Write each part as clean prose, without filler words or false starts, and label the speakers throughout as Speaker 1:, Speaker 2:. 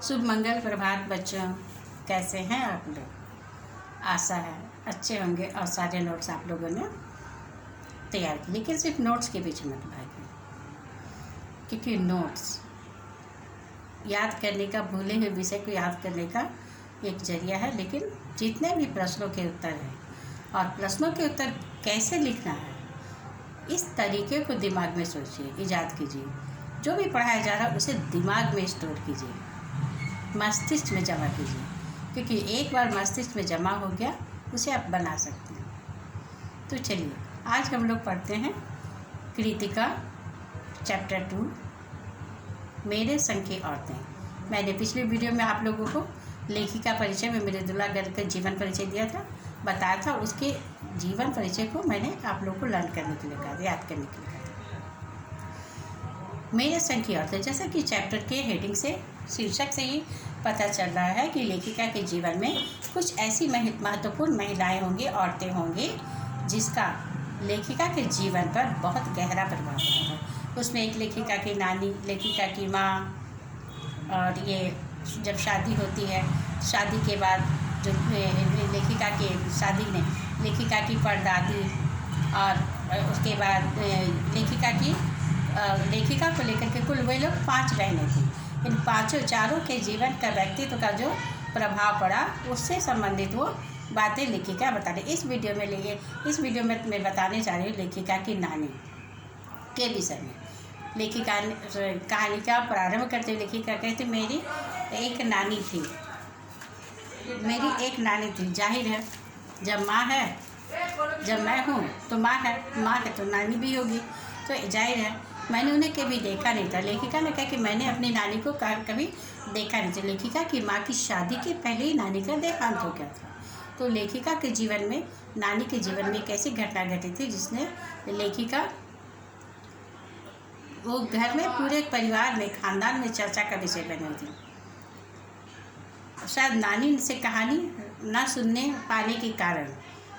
Speaker 1: शुभ मंगल प्रभात बच्चों, कैसे हैं आप लोग। आशा है अच्छे होंगे और सारे नोट्स आप लोगों ने तैयार किए, लेकिन सिर्फ नोट्स के पीछे मत भागिए, क्योंकि नोट्स याद करने का, भूले हुए विषय को याद करने का एक जरिया है। लेकिन जितने भी प्रश्नों के उत्तर हैं और प्रश्नों के उत्तर कैसे लिखना है, इस तरीके को दिमाग में सोचिए, ईजाद कीजिए। जो भी पढ़ाया जा रहा है उसे दिमाग में स्टोर कीजिए, मस्तिष्क में जमा कीजिए, क्योंकि एक बार मस्तिष्क में जमा हो गया उसे आप बना सकते हैं। तो चलिए आज हम लोग पढ़ते हैं कृतिका चैप्टर 2, मेरे संग की औरतें। मैंने पिछले वीडियो में आप लोगों को लेखिका परिचय में मृदुला गर्ग का जीवन परिचय दिया था, बताया था। उसके जीवन परिचय को मैंने आप लोगों को लर्न करने के लिए कहा था, याद करने के लिए कहा था। मेरे संग की औरतें, जैसा कि चैप्टर के हेडिंग से, शीर्षक से ही पता चल रहा है कि लेखिका के जीवन में कुछ ऐसी महत्वपूर्ण महिलाएं होंगी, औरतें होंगी, जिसका लेखिका के जीवन पर बहुत गहरा प्रभाव पड़ा है। उसमें एक लेखिका की नानी, लेखिका की माँ, और ये जब शादी होती है, शादी के बाद जो लेखिका के शादी में लेखिका की परदादी, और उसके बाद लेखिका को लेकर के कुल वे लोग 5 बहनें थीं। इन चारों के जीवन का, व्यक्तित्व का जो प्रभाव पड़ा, उससे संबंधित वो बातें लेखिका बता रही। इस वीडियो में मैं बताने जा रही हूँ लेखिका की नानी के विषय में। लेखिका कहानी का प्रारंभ करते हुए लेखिका कहती, मेरी एक नानी थी। जाहिर है जब माँ है, जब मैं हूँ तो माँ है तो नानी भी होगी। तो जाहिर है मैंने उन्हें कभी देखा नहीं था। लेखिका ने कहा कि मैंने अपनी नानी को कभी देखा नहीं था। लेखिका की माँ की शादी के पहले ही नानी का देहांत हो गया था। तो लेखिका के जीवन में, नानी के जीवन में एक ऐसी घटना घटी थी जिसने लेखिका, वो घर में, पूरे परिवार में, खानदान में चर्चा का विषय बनी थी। शायद नानी से कहानी ना सुनने पाने के कारण,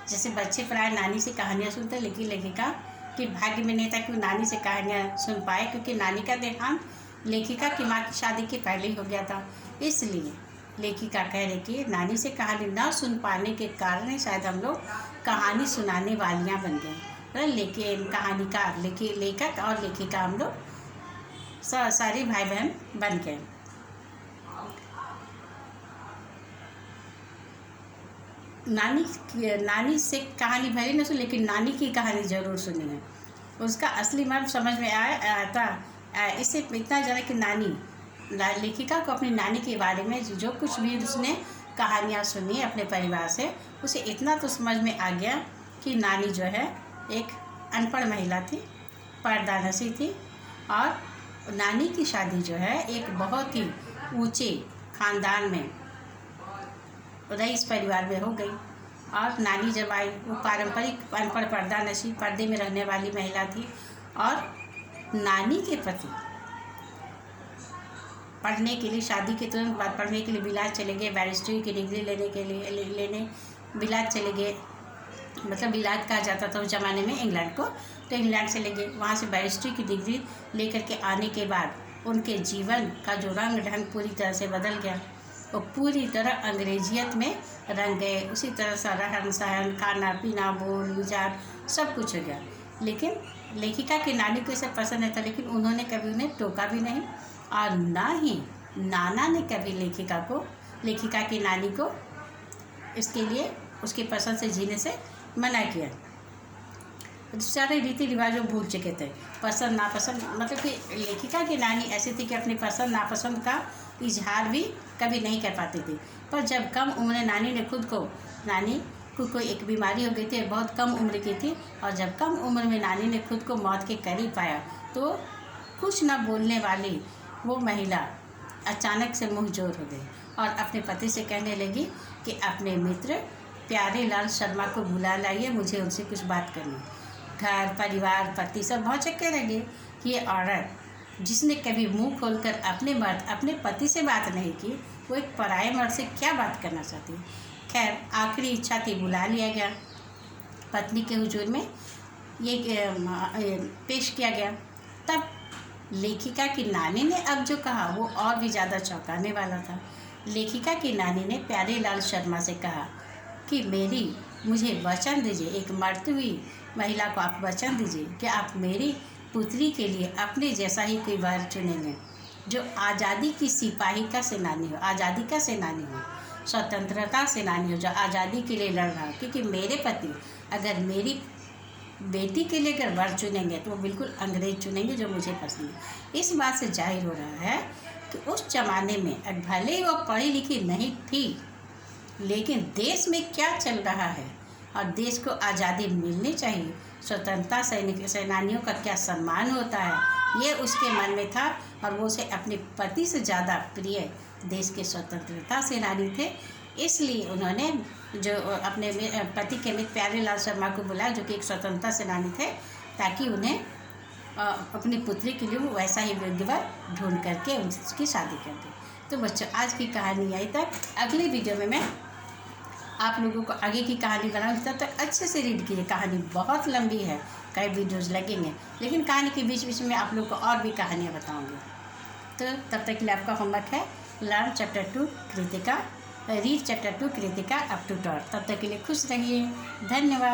Speaker 1: जैसे बच्चे प्राय नानी से कहानियाँ सुनते, लेकिन लेखिका कि भाग्य में नहीं था कि नानी से कहानियाँ सुन पाए, क्योंकि नानी का देहांत लेखिका की माँ की शादी के पहले ही हो गया था। इसलिए लेखिका कह रही कि नानी से कहानी ना सुन पाने के कारण शायद हम लोग कहानी सुनाने वालियाँ बन गए। लेकिन कहानीकार, लेखक और लेखिका हम लोग सारे भाई बहन बन गए। नानी से कहानी भले न सुनी, लेकिन नानी की कहानी ज़रूर सुनी है। उसका असली मर्म समझ में आता। इससे इतना ज़्यादा कि लेखिका को अपनी नानी के बारे में जो कुछ भी उसने कहानियाँ सुनी अपने परिवार से, उसे इतना तो समझ में आ गया कि नानी जो है एक अनपढ़ महिला थी, पर्दानशी थी, और नानी की शादी जो है एक बहुत ही ऊंचे खानदान में, रईस परिवार में हो गई। और नानी जब आई, वो पारंपरिक अनपढ़ पर्दानशी, पर्दे में रहने वाली महिला थी, और नानी के पति पढ़ने के लिए, शादी के तुरंत बाद पढ़ने के लिए बिलात चले गए, बैरिस्ट्री की डिग्री लेने बिलात चले गए। मतलब बिलात कहा जाता था उस ज़माने में इंग्लैंड को। तो इंग्लैंड चले गए, वहाँ से बैरिस्ट्री की डिग्री लेकर के आने के बाद उनके जीवन का जो रंग ढंग पूरी तरह से बदल गया। वो पूरी तरह अंग्रेजियत में रंग गए। उसी तरह से रहन सहन, खाना पीना, बोल विचार सब कुछ हो गया। लेकिन लेखिका की नानी को इसे पसंद नहीं था, लेकिन उन्होंने कभी उन्हें टोका भी नहीं, और ना ही नाना ने कभी लेखिका की नानी को इसके लिए, उसकी पसंद से जीने से मना किया। सारे रीति रिवाज वो भूल चुके थे। पसंद नापसंद, मतलब कि लेखिका की नानी ऐसी थी कि अपनी पसंद नापसंद का इजहार भी कभी नहीं कर पाती थी। पर जब कम उम्र में नानी को कोई एक बीमारी हो गई थी, बहुत कम उम्र की थी, और जब कम उम्र में नानी ने खुद को मौत के करीब पाया, तो कुछ न बोलने वाली वो महिला अचानक से मुँह जोर हो गई और अपने पति से कहने लगी कि अपने मित्र प्यारे लाल शर्मा को बुला लाइए, मुझे उनसे कुछ बात करनी। घर परिवार, पति सब बहुत चक्के लगे कि ये औरत, जिसने कभी मुंह खोलकर अपने पति से बात नहीं की, वो एक पराये मर्द से क्या बात करना चाहती है। खैर आखिरी इच्छा थी, बुला लिया गया। पत्नी के हुजूर में ये पेश किया गया। तब लेखिका की नानी ने अब जो कहा वो और भी ज़्यादा चौंकाने वाला था। लेखिका की नानी ने प्यारेलाल शर्मा से कहा कि मुझे वचन दीजिए, एक मरती हुई महिला को आप वचन दीजिए कि आप मेरी पुत्री के लिए अपने जैसा ही कोई वर चुनेंगे, जो आज़ादी की सिपाही का सेनानी हो, आज़ादी का सेनानी हो, स्वतंत्रता सेनानी हो, जो आज़ादी के लिए लड़ रहा हो। क्योंकि मेरे पति अगर मेरी बेटी के लिए अगर वर चुनेंगे तो वो बिल्कुल अंग्रेज चुनेंगे, जो मुझे पसंद है। इस बात से जाहिर हो रहा है कि उस ज़माने में भले ही वो पढ़ी लिखी नहीं थी, लेकिन देश में क्या चल रहा है और देश को आज़ादी मिलनी चाहिए, स्वतंत्रता सेनानियों का क्या सम्मान होता है, ये उसके मन में था। और वो उसे अपने पति से ज़्यादा प्रिय देश के स्वतंत्रता सेनानी थे। इसलिए उन्होंने जो अपने पति के मित्र प्यारेलाल शर्मा को बुलाया, जो कि एक स्वतंत्रता सेनानी थे, ताकि उन्हें अपनी पुत्री के लिए वो वैसा ही वर ढूंढ करके उनकी शादी कर दी। तो बच्चों, आज की कहानी यहीं तक। अगले वीडियो में मैं आप लोगों को आगे की कहानी बनाऊंगी, तब तक अच्छे से रीड कीजिए। कहानी बहुत लंबी है, कई वीडियोज़ लगेंगे, लेकिन कहानी के बीच बीच में आप लोगों को और भी कहानियाँ बताऊँगी। तो तब तक के लिए आपका होमवर्क है learn chapter 2 Kritika, read chapter 2 Kritika up to top. तब तक के लिए खुश रहिए। धन्यवाद।